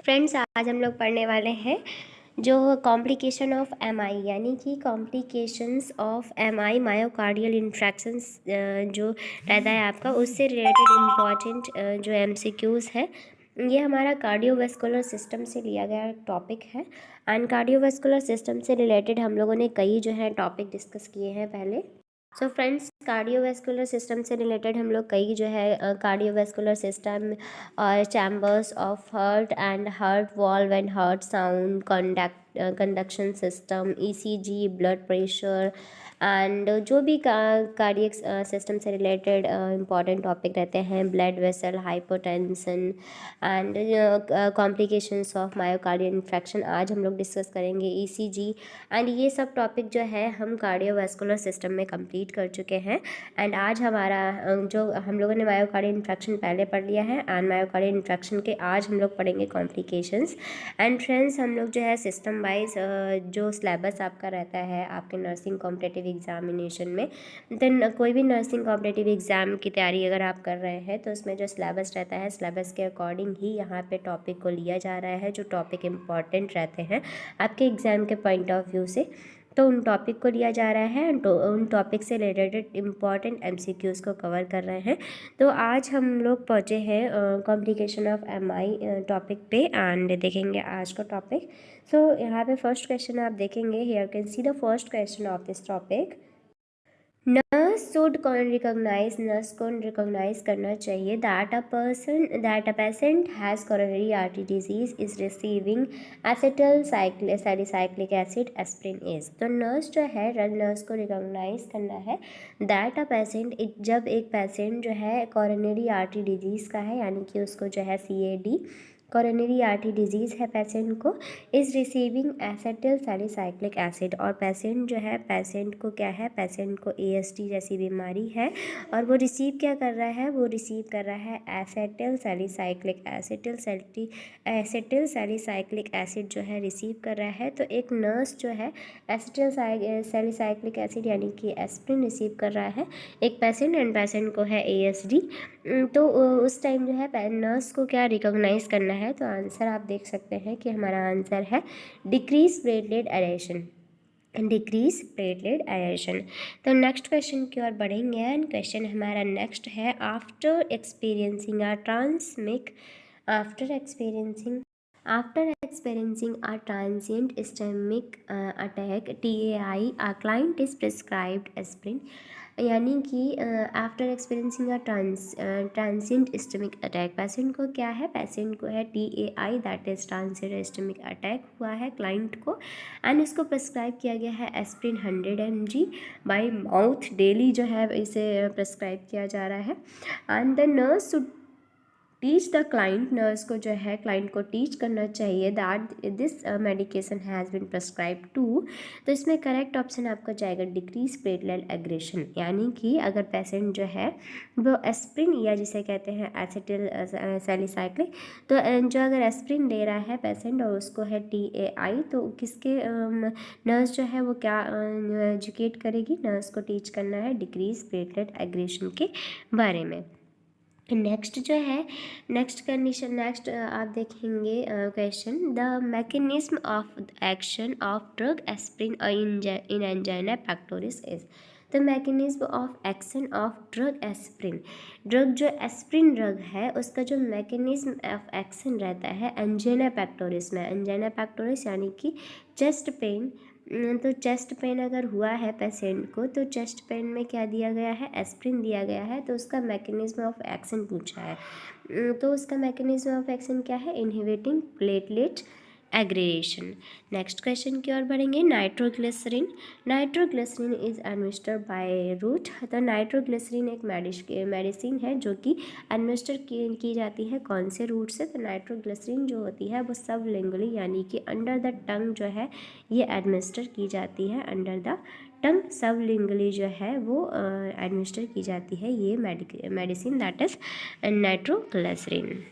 Friends, आज हम लोग पढ़ने वाले हैं जो कॉम्प्लिकेशन ऑफ एमआई, यानी कि कॉम्प्लिकेशंस ऑफ एमआई मायोकार्डियल इंफ्रैक्शंस जो रहता है आपका, उससे रिलेटेड इम्पॉर्टेंट जो एमसीक्यूज़ है। ये हमारा कार्डियोवैस्कुलर सिस्टम से लिया गया टॉपिक है। एंड कार्डियोवैस्कुलर सिस्टम से रिलेटेड हम लोगों ने कई जो है टॉपिक डिस्कस किए हैं पहले। सो फ्रेंड्स, कार्डियोवैस्कुलर सिस्टम से रिलेटेड हम लोग कई जो है कार्डियोवैस्कुलर सिस्टम और chambers of heart and heart valve and heart sound conduction system, ECG, blood pressure and जो भी कार्डियक सिस्टम से रिलेटेड इंपॉर्टेंट टॉपिक रहते हैं, blood vessel, hypotension and complications of myocardial infection, आज हम लोग डिस्कस करेंगे। ईसीजी एंड ये सब टॉपिक जो है हम कार्डियोवैस्कुलर सिस्टम में कंप्लीट कर चुके हैं। एंड आज हमारा जो हम लोगों ने मायोकार्डियल इन्फेक्शन पहले पढ़ लिया है, एंड मायोकार्डियल इन्फेक्शन के आज हम लोग पढ़ेंगे कॉम्प्लिकेशंस। एंड फ्रेंड्स, हम लोग जो है सिस्टम वाइज जो सिलेबस आपका रहता है आपके नर्सिंग कॉम्पिटिटिव एग्जामिनेशन में, देन कोई भी नर्सिंग कॉम्पिटिटिव एग्ज़ाम की तैयारी अगर आप कर रहे हैं तो उसमें जो सिलेबस रहता है, सिलेबस के अकॉर्डिंग ही यहाँ पे टॉपिक को लिया जा रहा है। जो टॉपिक इम्पॉर्टेंट रहते हैं आपके एग्ज़ाम के पॉइंट ऑफ व्यू से, तो उन टॉपिक को लिया जा रहा है, तो उन टॉपिक से रिलेटेड इम्पॉर्टेंट एमसीक्यूज़ को कवर कर रहे हैं। तो आज हम लोग पहुँचे हैं कॉम्प्लिकेशन ऑफ एमआई टॉपिक पे, एंड देखेंगे आज का टॉपिक। सो यहाँ पे फर्स्ट क्वेश्चन आप देखेंगे, here can see the first question of this topic. Nurse को रिकॉग्नाइज करना चाहिए that a patient has coronary artery disease is receiving acetyl salicylic acid aspirin is. तो नर्स जो है, नर्स को रिकॉग्नाइज करना है दैट अ पेशेंट, जब एक पेशेंट जो है कोरोनरी आर्टरी डिजीज़ का है, यानी कि उसको जो है सीएडी कोरोनरी आर्टरी डिजीज़ है पेशेंट को, is receiving acetyl salicylic acid, और पेशेंट जो है, पेशेंट को क्या है, पेशेंट को एएसडी जैसी बीमारी है और वो रिसीव क्या कर रहा है, वो रिसीव कर रहा है एसिटिल सैलिसाइक्लिक एसिड जो है रिसीव कर रहा है। तो एक नर्स जो है एसिटिल सैलिसाइक्लिक एसिड यानी कि एस्प्रिन रिसीव कर रहा है एक पेशेंट, एंड पेशेंट को है एएसडी। तो उस टाइम जो है नर्स को क्या रिकॉग्नाइज करना है, तो आंसर आप देख सकते हैं कि हमारा आंसर है decrease platelet aeration, decrease platelet aeration. तो नेक्स्ट क्वेश्चन की ओर बढ़ेंगे, एंड क्वेश्चन हमारा नेक्स्ट है, after experiencing a transient ischemic attack TAI, a client is prescribed aspirin, यानी कि after experiencing transient ischemic attack, patient को क्या है, पेशेंट को है TAI, that is transient ischemic attack हुआ है क्लाइंट को, एंड इसको प्रिस्क्राइब किया गया है aspirin 100 mg by mouth daily जो है इसे प्रिस्क्राइब किया जा रहा है। And the nurse should teach the client, nurse को जो है क्लाइंट को टीच करना चाहिए that this medication has been prescribe to. तो इसमें करेक्ट ऑप्शन आपका जाएगा डिक्रीज प्लेटलेट एग्रेशन, यानी कि अगर पेशेंट जो है वो एस्प्रिन या जिसे कहते हैं एसिटिल सैलिसाइक्लिक, तो जो अगर एस्प्रिन ले रहा है पेशेंट और उसको है TAI, तो किसके नर्स जो है वो क्या एजुकेट करेगी, नर्स को टीच करना है डिक्रीज प्लेटलेट एग्रेशन के बारे में। नेक्स्ट जो है, नेक्स्ट आप देखेंगे question, the mechanism of action of drug aspirin in angina pectoris is. The mechanism of action of drug aspirin, drug जो एस्प्रिन ड्रग है उसका जो मैकेनिज्म ऑफ एक्शन रहता है एंजाइना पेक्टोरिस में, एंजाइना पेक्टोरिस यानी कि चेस्ट पेन। तो चेस्ट पेन अगर हुआ है पेशेंट को, तो चेस्ट पेन में क्या दिया गया है, एस्प्रिन दिया गया है, तो उसका मैकेनिज्म ऑफ एक्शन पूछा है। तो उसका मैकेनिज्म ऑफ एक्शन क्या है, inhibiting platelet aggregation. Next question की ओर बढ़ेंगे, nitroglycerin is administered by route. तो नाइट्रोग्लिसरीन एक मेडिसिन है जो कि एडमिनिस्टर की जाती है कौन से रूट से, तो नाइट्रोग्लिसरीन जो होती है वो सबलिंगुअली यानी कि अंडर द टंग जो है ये एडमिनिस्टर की जाती है, अंडर द टंग सबलिंगुअली जो है वो एडमिनिस्टर की जाती है ये medicine, that is nitroglycerin.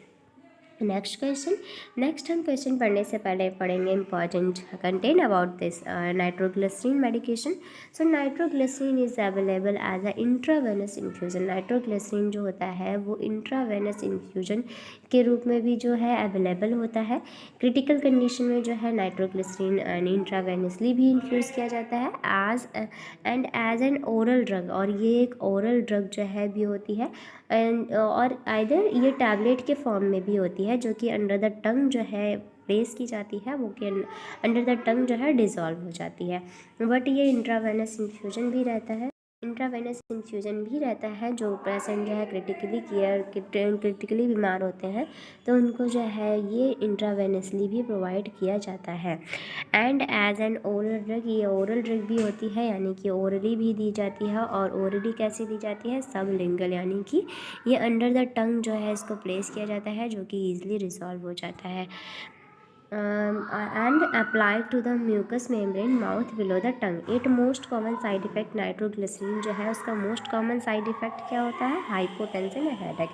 Next हम क्वेश्चन पढ़ने से पहले पढ़ेंगे important content about this nitroglycerin medication. So nitroglycerin is available as a intravenous infusion. Nitroglycerin जो होता है वो इंट्रावेनस इन्फ्यूजन के रूप में भी जो है अवेलेबल होता है. क्रिटिकल कंडीशन में जो है नाइट्रोग्लिसरीन इंट्रावेनसली भी इन्फ्यूज़ किया जाता है एज एन ओरल ड्रग, और ये एक ओरल ड्रग जो है भी होती है और आइदर ये टैबलेट के फॉर्म में भी होती है जो कि अंडर द टंग जो है प्लेस की जाती है, वो कि अंडर द टंग जो है डिज़ोल्व हो जाती है. बट ये इंट्रावेनस इन्फ्यूज़न भी रहता है जो पेशेंट जो है क्रिटिकली बीमार होते हैं तो उनको जो है ये इंट्रावेनसली भी प्रोवाइड किया जाता है. And as an oral drug, ये ओरल ड्रग भी होती है यानी कि ओरली भी दी जाती है. और ओरली कैसे दी जाती है? सबलिंगल, यानी कि ये अंडर द टंग जो है इसको प्लेस किया जाता है जो कि ईजिली रिजॉल्व हो जाता है. and applied to the mucous membrane mouth below the tongue. It most common side effect nitroglycerin जो है उसका मोस्ट कॉमन साइड इफ़ेक्ट क्या होता है? हाइपोटेंशन या हेडेक.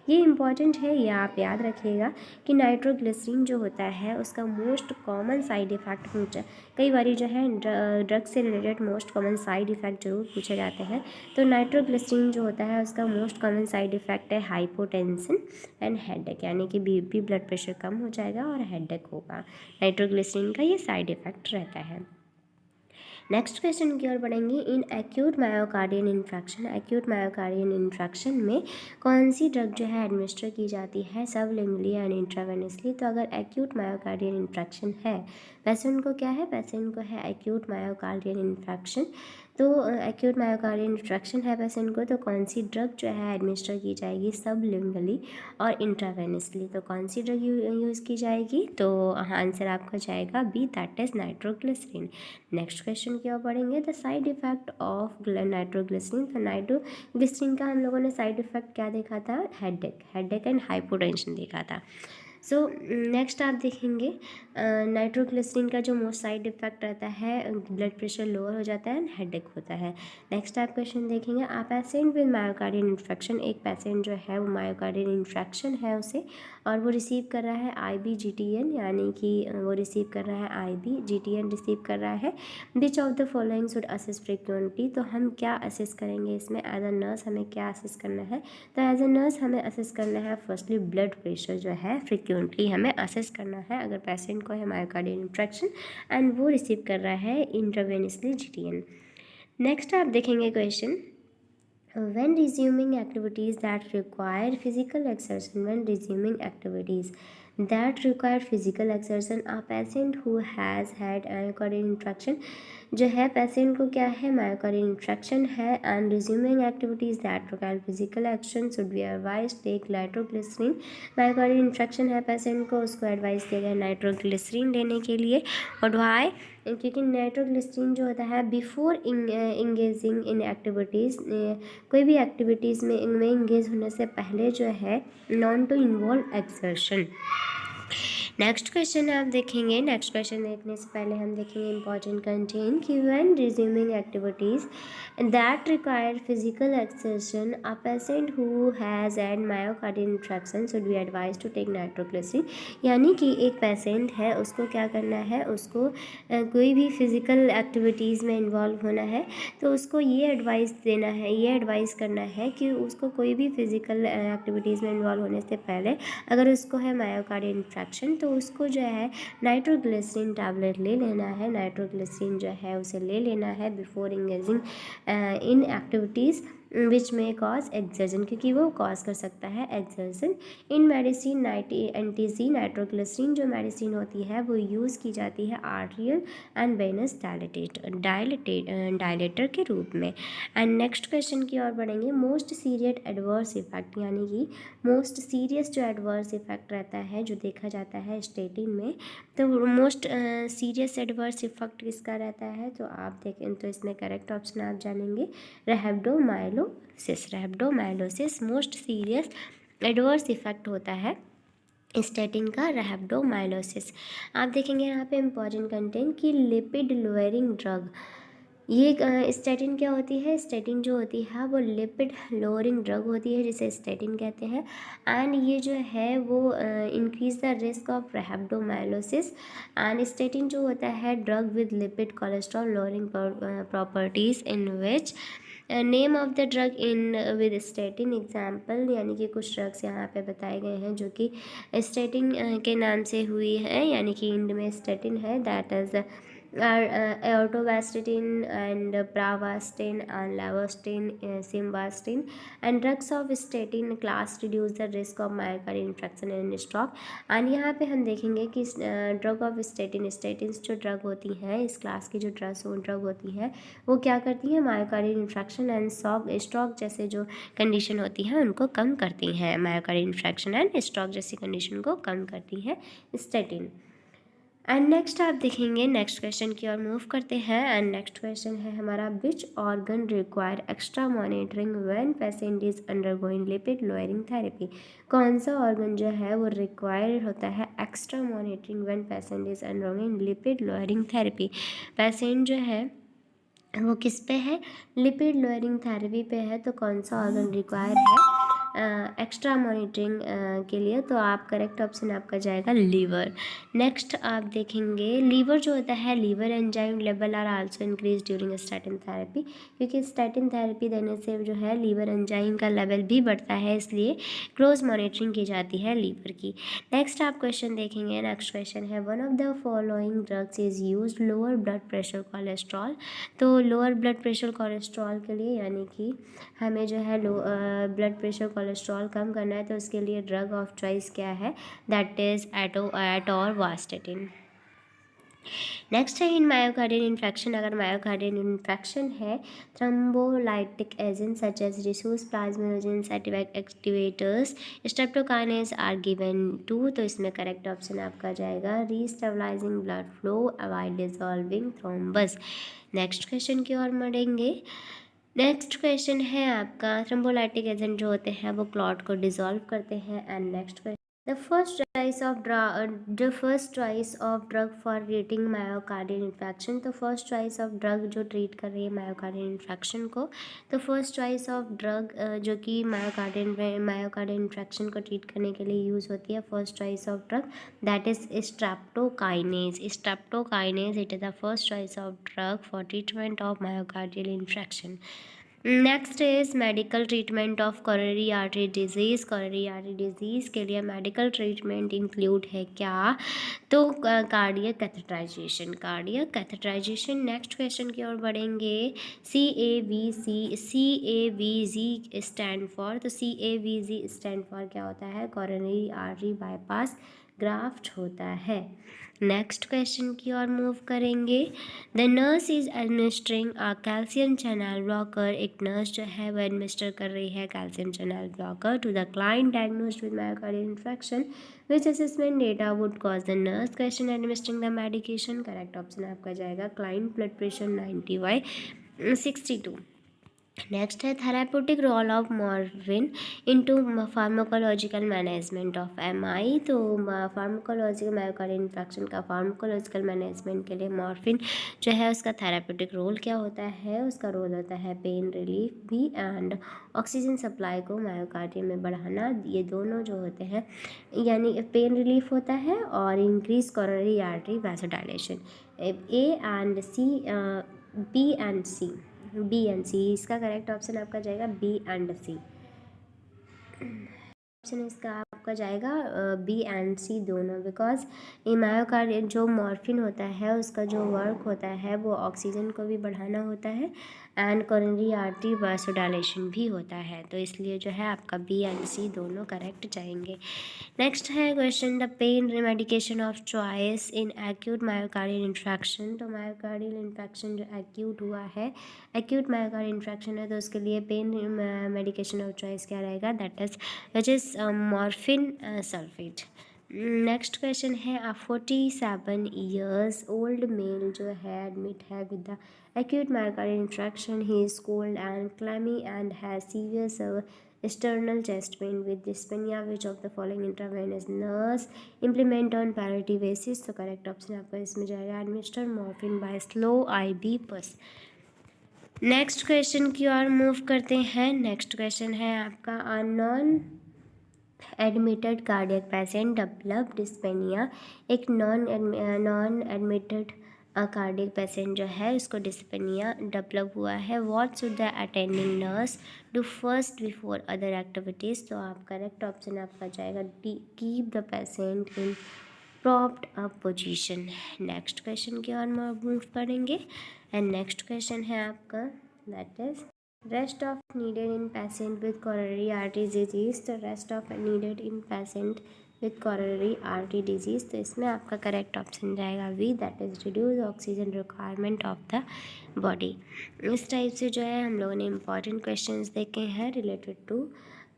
ये इंपॉर्टेंट है, ये आप याद रखिएगा कि नाइट्रोग्लिसरीन जो होता है उसका मोस्ट कॉमन साइड इफ़ेक्ट कई बार जो है ड्रग से related most common side effect जरूर पूछे जाते हैं. तो नाइट्रोग्लिसरीन जो होता है उसका मोस्ट कॉमन साइड इफ़ेक्ट है हाइपोटेंशन एंड हेडेक, यानी कि बीपी ब्लड प्रेशर कम हो जाएगा और हेडेक होगा. नाइट्रोग्लिसरीन का ये साइड इफ़ेक्ट रहता है. नेक्स्ट क्वेश्चन की ओर बढ़ेंगे. इन एक्यूट मायोकार्डियल इन्फ्रैक्शन में कौन सी ड्रग जो है एडमिनिस्टर की जाती है? Sublingually and intravenously. तो अगर एक्यूट मायोकार्डियल इन्फ्रैक्शन है, पेशेंट को क्या है? पेशेंट को है एक्यूट मायोकार्डियल इन्फ्रैक्शन. तो एक्यूट मायोकार्डियल इन्फ्रैक्शन है पेशेंट को, तो कौन सी ड्रग जो है एडमिनिस्टर की जाएगी? सबलिंगुअली और इंट्रावेनसली. तो कौन सी ड्रग यूज़ की जाएगी? तो आंसर आपका जाएगा B, that is nitroglycerin. Next question की ओर बढ़ेंगे. The side effect of nitroglycerin. तो नाइट्रोग्लिसरीन का हम लोगों ने साइड इफ़ेक्ट क्या देखा था? हेडेक एंड हाइपोटेंशन देखा था. सो नेक्स्ट आप देखेंगे नाइट्रोग्लिसरीन का जो मोस्ट साइड इफ़ेक्ट रहता है ब्लड प्रेशर लोअर हो जाता है एंड हेडेक होता है. नेक्स्ट आप क्वेश्चन देखेंगे. आ पेशेंट विद मायोकार्डियल इन्फेक्शन, एक पेशेंट जो है वो मायोकार्डियल इन्फेक्शन है उसे, और वो रिसीव कर रहा है IB-GTN, यानी कि वो रिसीव कर रहा है IB-GTN रिसीव कर रहा है. Which of the following should assess frequently. तो हम क्या असेस करेंगे इसमें? एज अ नर्स हमें क्या असेस करना है? तो एज अ नर्स हमें असेस करना है फर्स्टली ब्लड प्रेशर जो है फ्रिक्वेंटली हमें असेस करना है अगर पेशेंट को है मायोकार्डियल इन्फेक्शन एंड वो रिसीव कर रहा है इंट्रावेनसली GTN. नेक्स्ट आप देखेंगे question. When resuming activities that require physical exertion, a patient who has had myocardial infarction जो है पेशेंट को क्या है? मायोकार्डियल इन्फेक्शन है and resuming activities that require physical action should be advise take nitroglycerin. Myocardial infection है patient को, उसको advice किया गया नाइट्रोग्लिसरीन लेने के लिए. और वाई? क्योंकि नाइट्रोग्लिसरीन जो होता है बिफोर इंगेजिंग इन एक्टिविटीज़, कोई भी एक्टिविटीज़ में इनमें इंगेज होने से पहले जो है known to involve exertion. Next question आप देखेंगे. नेक्स्ट क्वेश्चन देखने से पहले हम देखेंगे इंपॉर्टेंट कंटेंट कि when resuming activities that require physical exertion a patient who has had myocardial infection should be advise to take nitroglycerin. यानी कि एक पेशेंट है उसको क्या करना है? उसको कोई भी फिज़िकल एक्टिविटीज़ में इन्वॉल्व होना है तो उसको ये एडवाइस करना है कि उसको कोई भी फिज़िकल एक्टिविटीज़ में इन्वॉल्व होने से पहले अगर उसको है मायोकार्डियल इन्फेक्शन तो उसको जो है नाइट्रोग्लिसरीन टैबलेट ले लेना है. नाइट्रोग्लिसरीन जो है उसे ले लेना है बिफोर इंगेजिंग इन एक्टिविटीज़ विच में कॉज एक्सर्जन, क्योंकि वो कॉज कर सकता है एक्सर्जन. इन मेडिसिन एंटीसी नाइट्रोग्लिसरीन जो मेडिसिन होती है वो यूज़ की जाती है आर्टरियल एंड वेनस डायलेटर के रूप में. एंड नेक्स्ट क्वेश्चन की ओर बढ़ेंगे. मोस्ट सीरियस एडवर्स इफेक्ट, यानी कि मोस्ट सीरियस जो एडवर्स इफेक्ट रहता है जो देखा जाता है स्टेटिन में, तो मोस्ट सीरियस एडवर्स इफेक्ट किसका रहता है? तो आप देखें तो इसमें करेक्ट ऑप्शन आप जानेंगे रैप्डोमायोलोसिस मोस्ट सीरियस एडवर्स इफेक्ट होता है स्टेटिन का, रैप्डोमायोलोसिस. आप देखेंगे यहाँ पे इंपॉर्टेंट कंटेंट कि लिपिड लोअरिंग ड्रग ये स्टैटिन क्या होती है? स्टैटिन जो होती है वो लिपिड लोअरिंग ड्रग होती है जिसे स्टैटिन कहते हैं। एंड ये जो है वो increase the risk of rhabdomyolysis. And statin जो होता है drug with lipid cholesterol lowering properties in which name of the drug in with statin example, यानी कि कुछ ड्रग्स यहाँ पे बताए गए हैं जो कि स्टैटिन के नाम से हुई है, यानी कि इंड में स्टैटिन है, that is atorvastatin and pravastatin and lavostatin, simvastatin, and drugs of statin class reduce the risk of myocardial infarction and stroke। And यहाँ पे हम देखेंगे कि ड्रग ऑफ स्टेटिन, स्टेटिन्स जो ड्रग होती हैं इस क्लास की जो ड्रग होती हैं वो क्या करती हैं? मायोकार्डियल इन्फ्रैक्शन एंड स्ट्रोक जैसे जो कंडीशन होती हैं उनको कम करती हैं। मायोकार्डियल इन्फ्रैक्शन एंड स्ट्रोक जैसी कंडीशन को कम करती है स्टेटिन। एंड नेक्स्ट आप देखेंगे, नेक्स्ट क्वेश्चन की ओर मूव करते हैं। एंड नेक्स्ट क्वेश्चन है हमारा, which organ require extra monitoring when patient is undergoing lipid lowering therapy? कौन सा ऑर्गन जो है वो रिक्वायर होता है extra monitoring when patient is undergoing lipid lowering therapy? Patient जो है वो किस पे है? लिपिड लोअरिंग थेरेपी पे है, तो कौन सा ऑर्गन रिक्वायर है एक्स्ट्रा मॉनिटरिंग के लिए? तो आप करेक्ट ऑप्शन आपका जाएगा लीवर। नेक्स्ट आप देखेंगे, लीवर जो होता है liver enzyme level are also increase during statin therapy, क्योंकि स्टैटिन थेरेपी देने से जो है लीवर एंजाइम का लेवल भी बढ़ता है, इसलिए क्लोज मॉनिटरिंग की जाती है लीवर की। नेक्स्ट आप क्वेश्चन देखेंगे, नेक्स्ट क्वेश्चन है, one of the following drugs is use lower blood pressure cholesterol? तो लोअर ब्लड प्रेशर कोलेस्ट्रॉल के लिए, यानी कि हमें जो है ब्लड प्रेशर कोलेस्ट्रॉल कम करना है, तो उसके लिए ड्रग ऑफ चॉइस क्या है? That is atorvastatin. नेक्स्ट है, इन मायोकार्डियल इन्फेक्शन, अगर मायोकार्डियल इन्फेक्शन है, thrombolytic agent such as rhesus plasminogens activators streptokinase are given to, तो इसमें करेक्ट ऑप्शन आपका जाएगा restabilizing blood flow avoid dissolving thrombus. Next question की ओर बढ़ेंगे। नेक्स्ट क्वेश्चन है आपका, थ्रोम्बोलाइटिक एजेंट जो होते हैं वो क्लॉट को डिसॉल्व करते हैं। And next question, the first choice of drug for treating myocardial infection, तो फर्स्ट चॉइस ऑफ ड्रग जो ट्रीट कर रही है मायोकार्डियल इन्फेक्शन को, तो फर्स्ट चॉइस ऑफ ड्रग जो कि मायोकार्डियल इन्फेक्शन को ट्रीट करने के लिए यूज़ होती है, first choice of drug that is streptokinase. Streptokinase it is the first choice of drug for treatment of myocardial infection. Next is medical treatment of coronary artery disease. Coronary artery disease के लिए medical treatment include है क्या? तो cardiac catheterisation, cardiac catheterisation. Next question की ओर बढ़ेंगे, CAVZ stand for, तो CAVZ stand for क्या होता है? कोरोनरी आर्टरी बाईपास ग्राफ्ट होता है। नेक्स्ट क्वेश्चन की ओर मूव करेंगे, the nurse is administering a calcium channel blocker, एक नर्स जो है वो एडमिनिस्टर कर रही है calcium channel blocker to the client diagnosed with myocardial infection, which assessment data would cause the nurse question administering the medication? Correct option आपका जाएगा client blood pressure 90/62। Next है, therapeutic role of morphine into pharmacological management of MI, तो pharmacological myocardial infection का pharmacological management के लिए morphine जो है उसका थेरापेटिक रोल क्या होता है? उसका रोल होता है पेन रिलीफ भी एंड ऑक्सीजन सप्लाई को मायोकार्डियम में बढ़ाना, ये दोनों जो होते हैं, यानी पेन रिलीफ होता है और increase coronary artery vasodilation. B and C, इसका करेक्ट ऑप्शन आपका जाएगा बी एंड सी। ऑप्शन इसका आपका जाएगा बी एंड सी दोनों, बिकॉज मायोकार्डियल जो मॉर्फिन होता है उसका जो वर्क होता है वो ऑक्सीजन को भी बढ़ाना होता है एंड कोरोनरी आर्टरी वैसोडाइलेशन भी होता है, तो इसलिए जो है आपका बी एंड सी दोनों करेक्ट जाएंगे। नेक्स्ट है question, the pain medication of choice in acute myocardial infection, तो मायोकार्डियल इन्फेक्शन जो एक्यूट हुआ है, एक्यूट मायोकार्डियल इन्फेक्शन है, तो उसके लिए पेन मेडिकेशन ऑफ चॉइस क्या रहेगा? That is which is morphine sulphate. Next question है, 47 ईयर्स ओल्ड मेल जो है एडमिट है with the acute myocardial infarction, he is cold and clammy and has serious external chest pain with dyspnea, which of the following intravenous nurse implement on priority basis? तो correct option आपका इसमें जाएगा administer morphine by slow IV push. Next question की ओर move करते हैं। Next question है आपका, non admitted cardiac patient develop dyspnea. एक नॉन एडमिटेड कार्डियक पेशेंट जो है उसको डिस्पेनिया डेवलप हुआ है। What should the attending nurse do first before other activities. तो आप करेक्ट ऑप्शन आपका जाएगा D, keep the patient in propped up position. Next question की ओर मूव करेंगे एंड नेक्स्ट क्वेश्चन है आपका, that is rest of needed in patient with coronary artery disease। तो rest of needed in patient with coronary artery disease, तो इसमें आपका correct option जाएगा B, that is reduce oxygen requirement of the body. इस type से जो है हम लोगों ने इंपॉर्टेंट क्वेश्चंस देखे हैं related to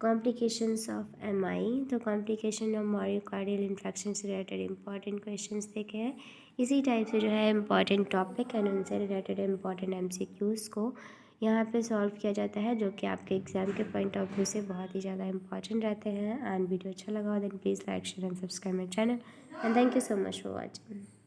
complications of MI. तो कॉम्प्लिकेशन ऑफ मायोकार्डियल इन्फेक्शन से रिलेटेड इंपॉर्टेंट क्वेश्चंस देखे हैं। इसी टाइप से जो है इंपॉर्टेंट टॉपिक एंड उनसे रिलेटेड इंपॉर्टेंट एमसीक्यूज़ को यहाँ पे सॉल्व किया जाता है, जो कि आपके एग्जाम के पॉइंट ऑफ व्यू से बहुत ही ज़्यादा इंपॉर्टेंट रहते हैं। एंड वीडियो अच्छा लगा हो then please like share and subscribe my channel and thank you so much for watching.